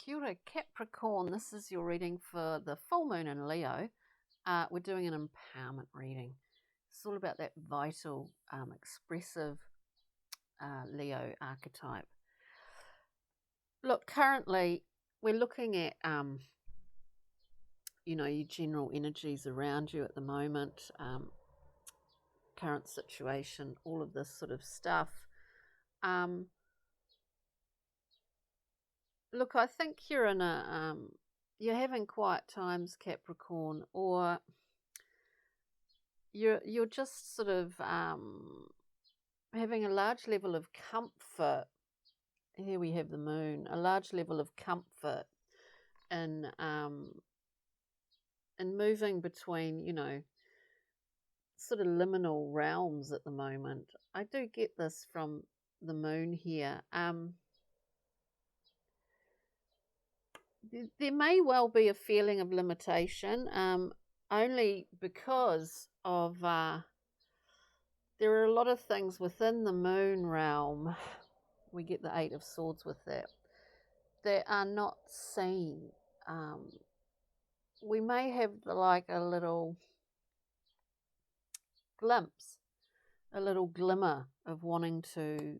Kia ora, Capricorn. This is your reading for the full moon in Leo. We're doing an empowerment reading. It's all about that vital, expressive Leo archetype. Look, currently we're looking at, your general energies around you at the moment, current situation, all of this sort of stuff. Look, I think you're in you're having quiet times, Capricorn, or you're just sort of having a large level of comfort. Here we have the moon, a large level of comfort in moving between, sort of liminal realms at the moment. I do get this from the moon here. There may well be a feeling of limitation, only because of there are a lot of things within the moon realm. We get the Eight of Swords with that are not seen. We may have like a little glimpse, a little glimmer of wanting to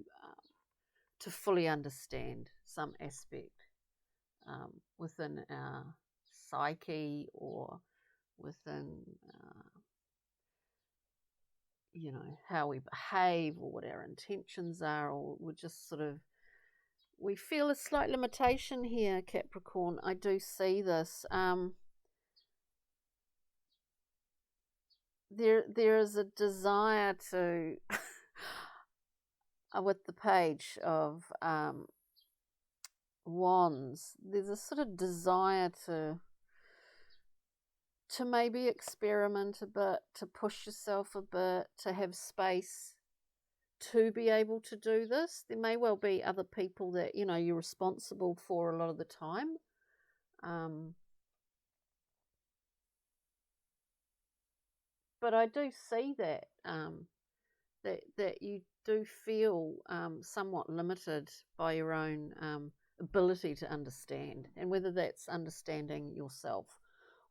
fully understand some aspect within our psyche or within how we behave or what our intentions are, or we're just sort of, we feel a slight limitation here, Capricorn. I do see this. There is a desire to with the Page of Wands, there's a sort of desire to maybe experiment a bit, to push yourself a bit, to have space to be able to do this. There may well be other people that you're responsible for a lot of the time. But I do see that that you do feel somewhat limited by your own ability to understand, and whether that's understanding yourself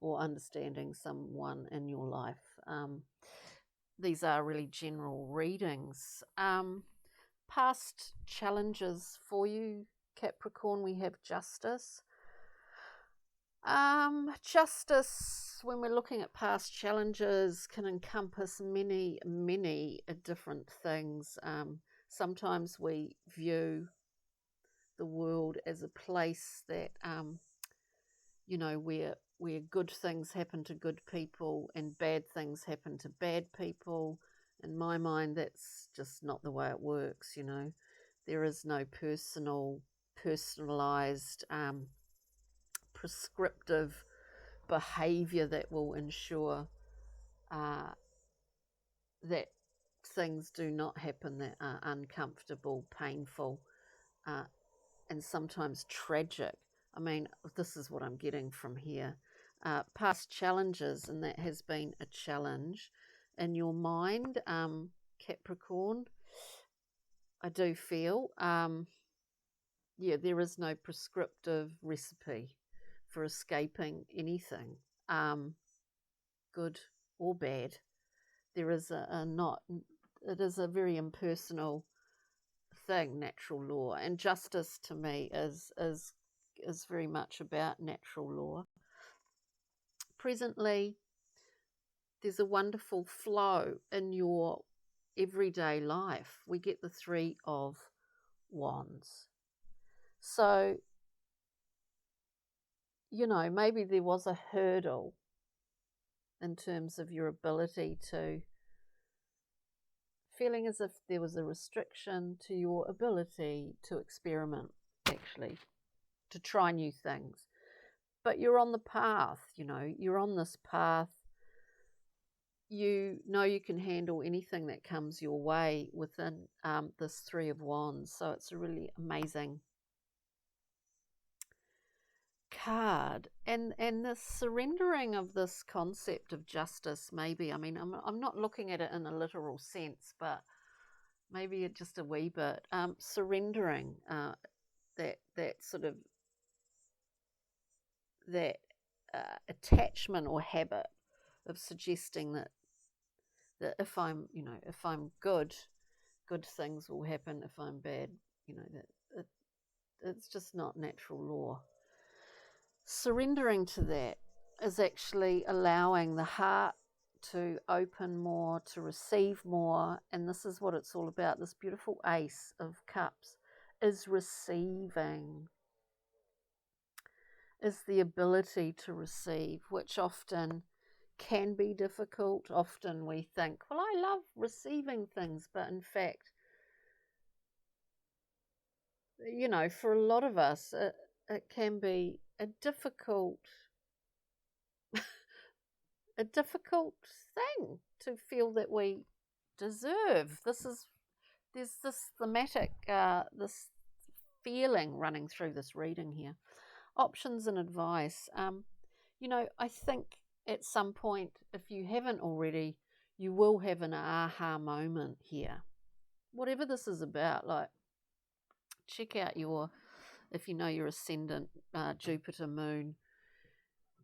or understanding someone in your life. These are really general readings. Past challenges for you, Capricorn, we have justice. Justice, when we're looking at past challenges, can encompass many, many different things. Sometimes we view the world as a place that, where good things happen to good people and bad things happen to bad people. In my mind, that's just not the way it works. There is no personalized, prescriptive behavior that will ensure that things do not happen that are uncomfortable, painful, and sometimes tragic. I mean, this is what I'm getting from here. Past challenges, and that has been a challenge in your mind, Capricorn. I do feel, there is no prescriptive recipe for escaping anything, good or bad. There is it is a very impersonal thing, natural law, and justice to me is very much about natural law. Presently, there's a wonderful flow in your everyday life. We get the Three of Wands. So, maybe there was a hurdle in terms of your ability to, feeling as if there was a restriction to your ability to experiment, actually, to try new things. But you're on the path, you're on this path. You know you can handle anything that comes your way within this Three of Wands. So it's a really amazing card, and the surrendering of this concept of justice. Maybe, I mean, I'm not looking at it in a literal sense, but maybe just a wee bit surrendering that sort of attachment or habit of suggesting that if I'm good things will happen. If I'm bad, it's just not natural law. Surrendering to that is actually allowing the heart to open more, to receive more, and this is what it's all about. This beautiful Ace of Cups is receiving, is the ability to receive, which often can be difficult. Often we think, well, I love receiving things, but in fact, for a lot of us, it can be a difficult thing to feel that we deserve. There's this thematic, this feeling running through this reading here. Options and advice. I think at some point, if you haven't already, you will have an aha moment here. Whatever this is about, like, check out if you know your ascendant, Jupiter, Moon,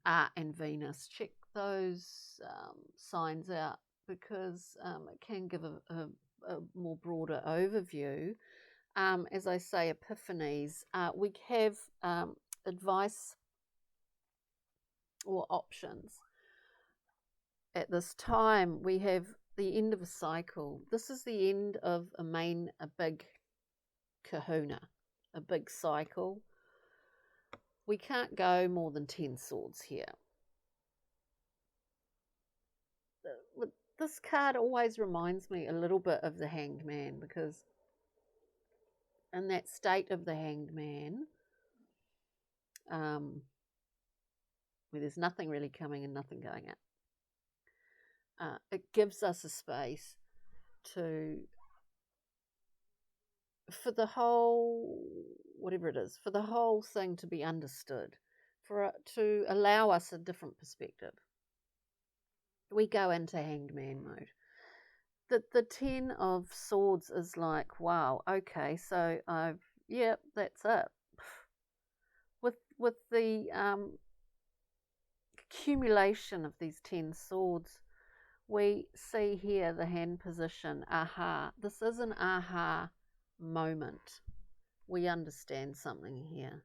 and Venus, check those signs out, because it can give a more broader overview. As I say, epiphanies. We have advice or options. At this time, we have the end of a cycle. This is the end of a big kahuna, a big cycle. We can't go more than 10 swords here. This card always reminds me a little bit of the Hanged Man, because in that state of the Hanged Man, where there's nothing really coming and nothing going up, it gives us a space for the whole, whatever it is, for the whole thing to be understood, to allow us a different perspective. We go into Hanged Man mode. The 10 of Swords is like, wow, okay, so that's it. With the accumulation of these 10 swords, we see here the hand position, aha. This is an aha moment. We understand something here.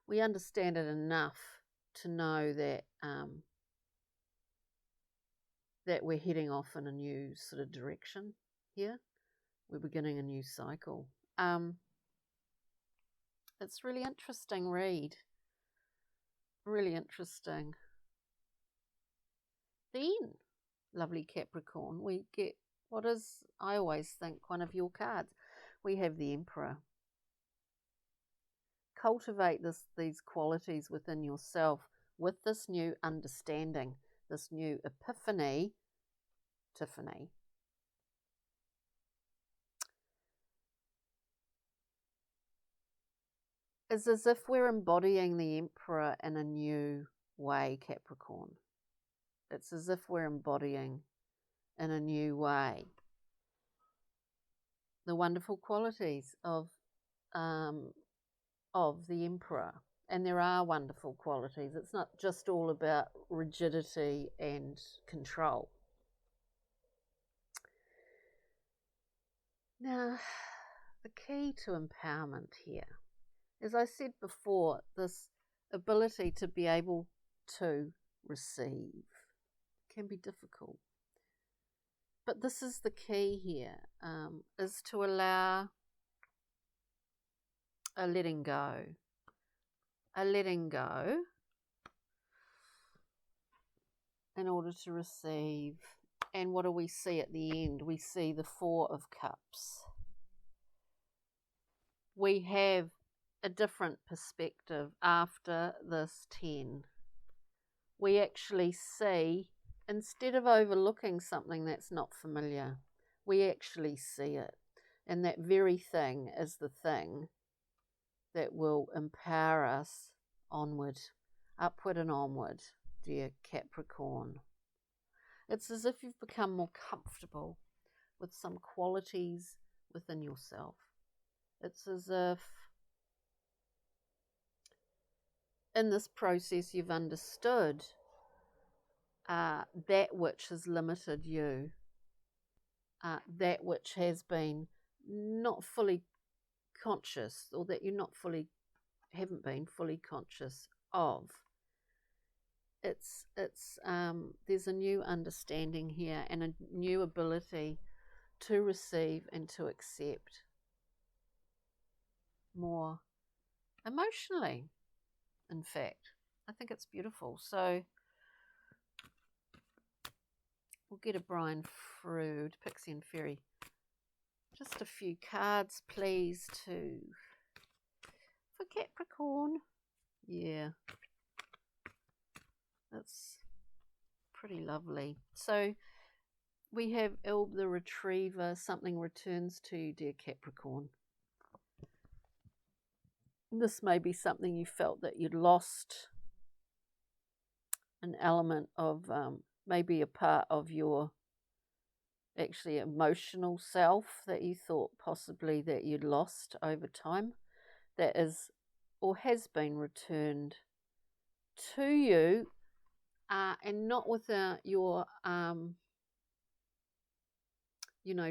We understand it enough to know that that we're heading off in a new sort of direction here. We're beginning a new cycle. It's really interesting read. Really interesting. Then, lovely Capricorn, we get what is, I always think, one of your cards. We have the Emperor. Cultivate these qualities within yourself with this new understanding, this new epiphany, Tiffany. It's as if we're embodying the Emperor in a new way, Capricorn. It's as if we're embodying in a new way the wonderful qualities of the Emperor. And there are wonderful qualities. It's not just all about rigidity and control. Now, the key to empowerment here, as I said before, this ability to be able to receive can be difficult. But this is the key here, is to allow a letting go. A letting go in order to receive. And what do we see at the end? We see the Four of Cups. We have a different perspective after this 10. We actually see, instead of overlooking something that's not familiar, we actually see it. And that very thing is the thing that will empower us onward, upward and onward, dear Capricorn. It's as if you've become more comfortable with some qualities within yourself. It's as if in this process you've understood that which has limited you, that which has been not fully conscious, or that you haven't been fully conscious of. It's there's a new understanding here and a new ability to receive and to accept more emotionally. In fact, I think it's beautiful. So we'll get a Brian Frood, Pixie and Fairy. Just a few cards, please, for Capricorn. Yeah, that's pretty lovely. So we have Elb the Retriever. Something returns to you, dear Capricorn. This may be something you felt that you'd lost, an element of maybe a part of your actually emotional self that you thought possibly that you'd lost over time, that is or has been returned to you, and not without your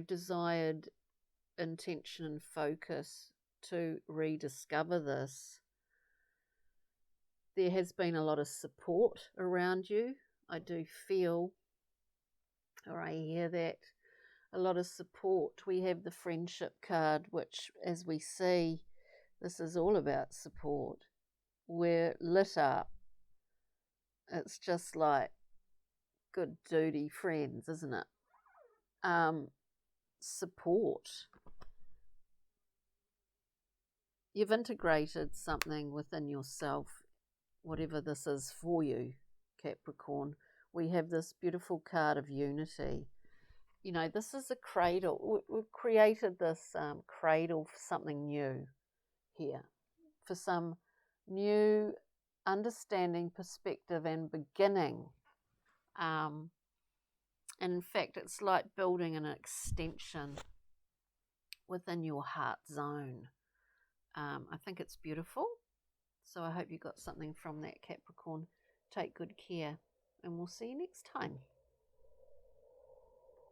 desired intention and focus to rediscover this. There has been a lot of support around you. I do feel, or I hear that, a lot of support. We have the Friendship card, which, as we see, this is all about support. We're lit up. It's just like good duty friends, isn't it? Support. You've integrated something within yourself, whatever this is for you, Capricorn. We have this beautiful card of unity. This is a cradle. We've created this cradle for something new here, for some new understanding, perspective, and beginning. And in fact, it's like building an extension within your heart zone. I think it's beautiful. So I hope you got something from that, Capricorn. Take good care, and we'll see you next time.